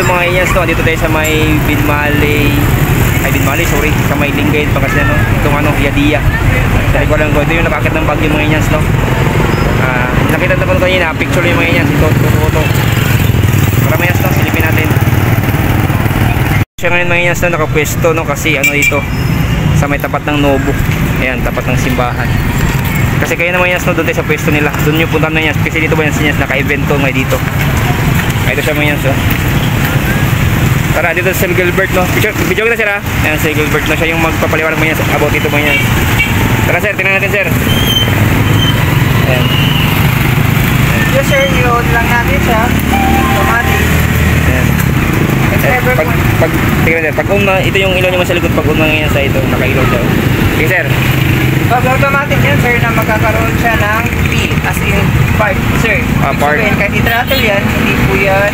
mundo mga inyans, no? Dito tayo sa may Binmaley. Ay, Binmaley, sorry. Sa may Lingayen, Pangasinan, no? Itong ano, Yadia. Dahil ko lang ko. Ito yung nakakit ng bagyo mga inyans, no? Nakita na ko kanina, picture yung mga inyans. Ito. Para mga inyans, no? Silipin natin. Siya ngayon mga inyans, no? Nakapwesto, no? Kasi ano dito, sa may tapat ng Nobo. Ayan, tapat ng simbahan. Kasi kayo naman inyans, no? Doon tayo sa pwesto nila. Doon yung punta na inyans. Kasi dito ba inyans, naka-event to ngayon dito. Ito siya mga inyans, no? Tara, dito sa Sir Gilbert, no? Video kita, sir, ha? Ayan, Sir Gilbert na siya yung magpapaliwanag mo yan about ito mo yan. Tara, sir, tingnan natin, sir. Ayan. Yes, sir, i-hold lang natin siya. Automatic. Ayan. Tingnan, sir, ito yung ilaw nyo sa likod, pag ngayon sa ito, nakailaw siya. Okay, sir. Pag automatic yan, sir, na magkakaroon siya ng P, as in part, sir. Part. Sabihin, kahit i-throttle yan, hindi po yan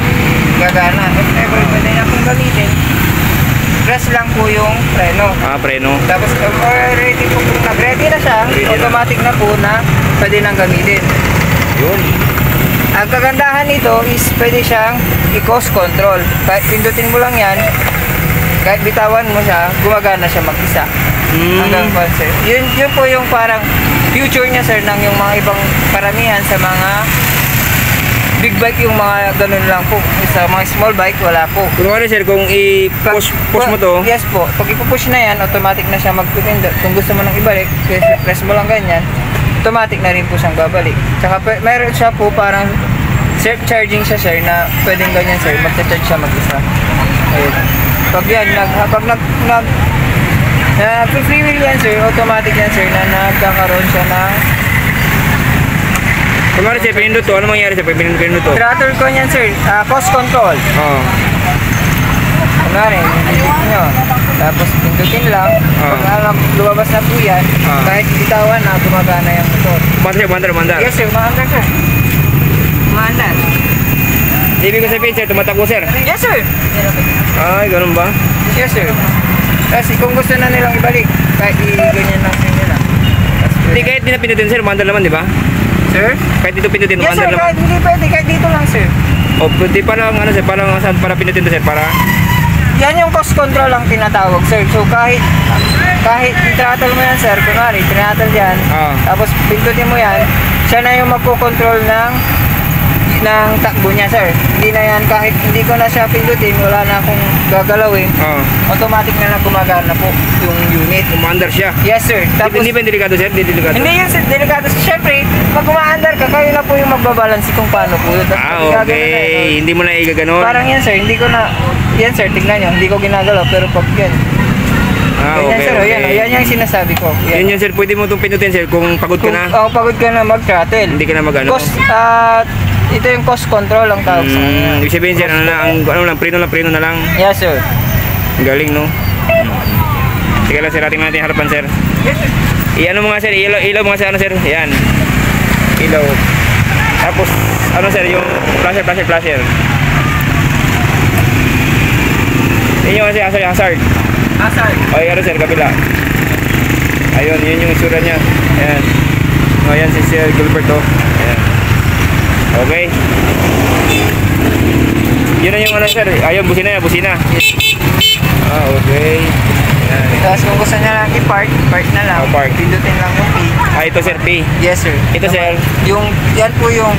gagana. If ever pwede na pong gamitin, press lang po yung preno. Preno. Tapos already po kung nag-ready na siya, automatic na po na pwede nang gamitin. Yun. Ang kagandahan nito is pwede siyang i-coast control. Kahit pindutin mo lang yan, kahit bitawan mo siya, gumagana siya mag-isa. Hanggang concept. Yun po yung parang future niya, sir, ng yung mga ibang karamihan sa mga big bike, yung mga ganun lang po. Sa mga small bike, wala po. Kung ano, sir, kung i-push mo to? Yes po. Pag ipupush na yan, automatic na siya magpipindot. Kung gusto mo nang ibalik, press mo lang ganyan, automatic na rin po siyang babalik. Tsaka meron siya po parang self-charging siya, sir, na pwedeng ganyan, sir, magcha-charge siya mag-isa. Ayun. Pag yan, free wheel yan, sir, automatic yan, sir, na nagkakaroon siya ng kung ano, sir, pinindot to, ano mangyari, sir, pinindot to? throttle ko yan, sir, cost control. Kunwari, pindutin nyo, tapos pindutin lang, pag lumabas na po yan, kahit bitawan na, gumagana yung motor. Umandar. Yes, sir, maandar, sir. Maandar. Ibig ko sabihin, sir, tumatakbo, sir? Yes, sir. Ay, ganun ba? Yes, sir. Kasi kung gusto na nilang ibalik, kahit i-ganyan lang sir nila. Hindi, kahit di na pindutin, sir, umandar naman, di ba? Sir? Kahit dito pindutin, Yes, umandar sir, naman. kahit hindi pwede, kahit dito lang, sir. O, pwede parang, ano, sir, parang saan para pindutin to, sir, para? Yan yung cost control ang tinatawag, sir. So, kahit i-throttle mo yan, sir, kunwari, throttle yan, tapos pindutin mo yan, siya na yung magpo-control ng takbo niya, sir. Hindi na yan, kahit hindi ko na siya pindutin, wala na akong gagalawin, automatic na lang gumagana po yung unit. Umandar siya? Yes, sir. Tapos, hindi ba delikado, sir? Hindi delikado? Hindi yan, sir, delikado. Siyempre, pag umaandar ka, kayo na po yung magbabalance kung paano po yun. Okay. Hindi mo na igaganon? Parang yan, sir, hindi ko na, yan, sir, tignan nyo, hindi ko ginagalaw, pero pag yan. Okay, sir, okay. Yan yung sinasabi ko. Yan yun, sir, pwede mo itong pindutin, sir, kung pagod ka na? Pagod ka na mag-throttle. Hindi ka na mag-ano? Ito yung cost control ang tawag sa kanya. Ibig sabihin, sir, preno na lang. Yes, sir. Galing, no? Sige lang, sir, ating natin harapan, sir. Yes, sir. I-ano mo nga, sir, ilaw mo nga, sir, ano, sir? Yan. Ilaw. Tapos, ano, sir, yung flasher. Yan yung hazard. O, ano, sir, kabila. Ayun, yun yung isura niya. Ayan. O, yan si Sir Gilbert, oh. Ayan. Okay. Yun na yung ano, sir. Ayun, busina. Okay. Ayan. Tapos kung gusto niya lang i-park na lang. Park. Pindutin lang yung P. Ito, sir, P. Yes, sir. Ito, sir. Yan po yung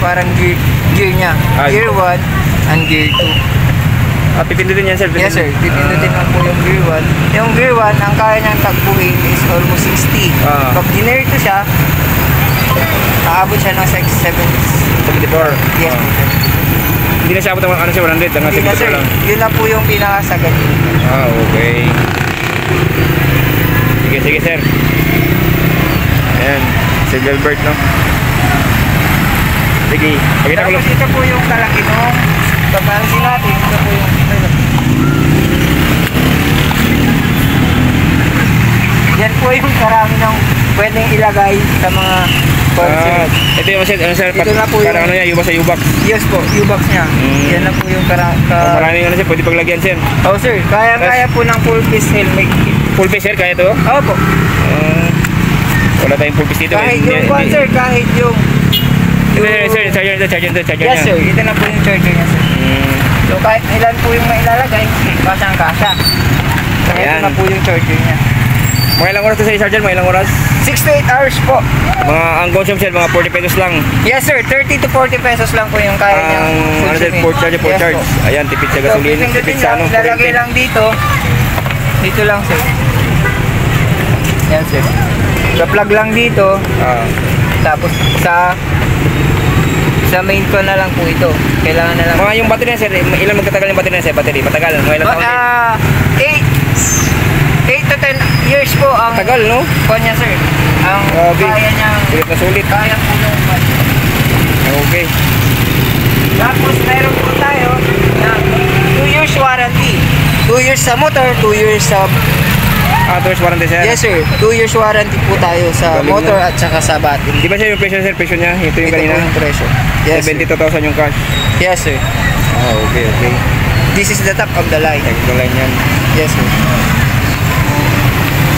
parang gear niya. Gear 1 and gear 2. Pipindutin yan, sir. Yes, sir. Pipindutin lang po yung gear 1. Yung gear 1, ang kaya niyang takbuhin is almost 60. Pag ginear ko siya, aabot siya ng 74. Yes, Hindi na siya abot ng ano, sir, 100. Hindi na, sir. Yun na po yung pinakasagad. Okay. Sige, sir. Ayan. Si Gilbert, no? Sige. Pakita ko lang. Tapos ito po yung kalaki nung babalansin natin. Ito po yung yan po yung karami ng pwedeng ilagay sa mga ito yung, sir, ito na po parang ano niya, yubak sa yubak. Yes po, yubak niya. Yan na po yung maraming ano, sir, pwede paglagyan, sir. Oh, sir, kaya po ng full face helmet. Full face, sir, kaya to? Opo. Wala tayong full face dito. Kahit yung sir, kahit yung sir, charger yes, niya. sir, ito na po yung charger niya, sir. So kahit ilan po yung mailalagay, kasang-kasa. So ito Ayan. na po yung charger niya. Mga ilang oras to sa charger? Mga ilang oras? 6 to 8 hours po. Ang consumption, mga 40 pesos lang. Yes sir, 30 to 40 pesos lang po yung kaya niya. Ang ano sir, port charge, port charge. Ayan, tipid sa gasolina, tipid sa ano. Lalagay lang dito. Dito lang sir. Yan sir. Sa plug lang dito. Tapos sa main ko na lang po ito. Kailangan na lang. Mga yung battery na sir, ilan magtatagal yung battery na sir? Battery, matagal. Mga ilang taon din? 8 to 10 years po ang Tagal, no? kanya sir. Ang Grabe. kaya niya. Sulit na sulit. Kaya po naman. Okay. Tapos meron po tayo na 2 years warranty. 2 years sa motor, 2 years sa... 2 years warranty sir? Yes sir, 2 years warranty po tayo sa Galing motor na. at saka sa battery. Di ba sir yung presyo sir? Presyo niya? Ito yung Ito kanina? po yung presyo. Yes sir. 72,000 yung cash. Yes sir. Okay, okay. This is the top of the line. Ito line yan. Yes sir.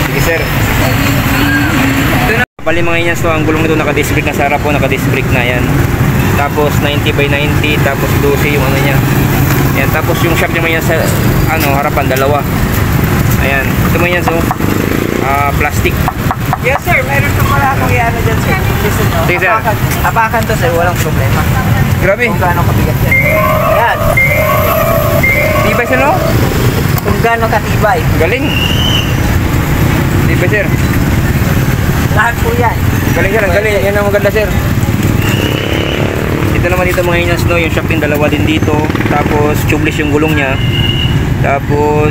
Sige sir. Bali mga inyans to, ang gulong nito naka-disc brake na sa harap po, naka-disc brake na yan. Tapos 90 by 90, tapos 12 yung ano niya. Yan, tapos yung shock niya mga sa ano, harapan dalawa. Ayan, ito mga inyans oh. Plastic. Yes sir, meron po pala akong i-ano dyan sir. Listen no. Sige, sir. Hapakan to sir, walang problema. Grabe. Kung gaano kabigat yan. Yan. Tibay sir no? Kung gaano katibay. Galing. Tibay sir. Lahat po yan. Galing sir, ang galing. Yan ang maganda sir. Ito naman dito mga inyans no, yung shock din dalawa din dito. Tapos tubeless yung gulong niya. Tapos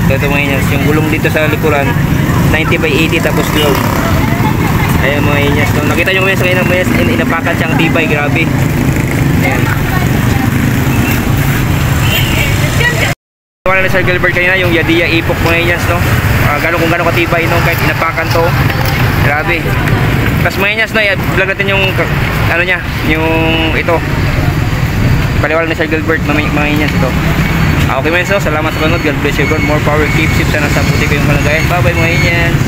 ito mga inyans, yung gulong dito sa likuran 90 by 80 tapos 12. Ayan mga inyans no. Nakita nyo mga inyans, mga inyans inapakan siyang tibay, grabe. Ayan. Wala na Sir Gilbert kanina yung Yadia Epoch mga inyans no. Kung gano'ng katibay no, kahit inapakan to, grabe. Tapos mga inyans no, i-vlog natin yung ano niya, yung ito paliwala ni Sir Gilbert mga inyans ito. Okay mga inyans no, salamat sa panood. God bless you, God more power, keep safe, sana sa buti kayong kalagayan. Bye bye mga inyans.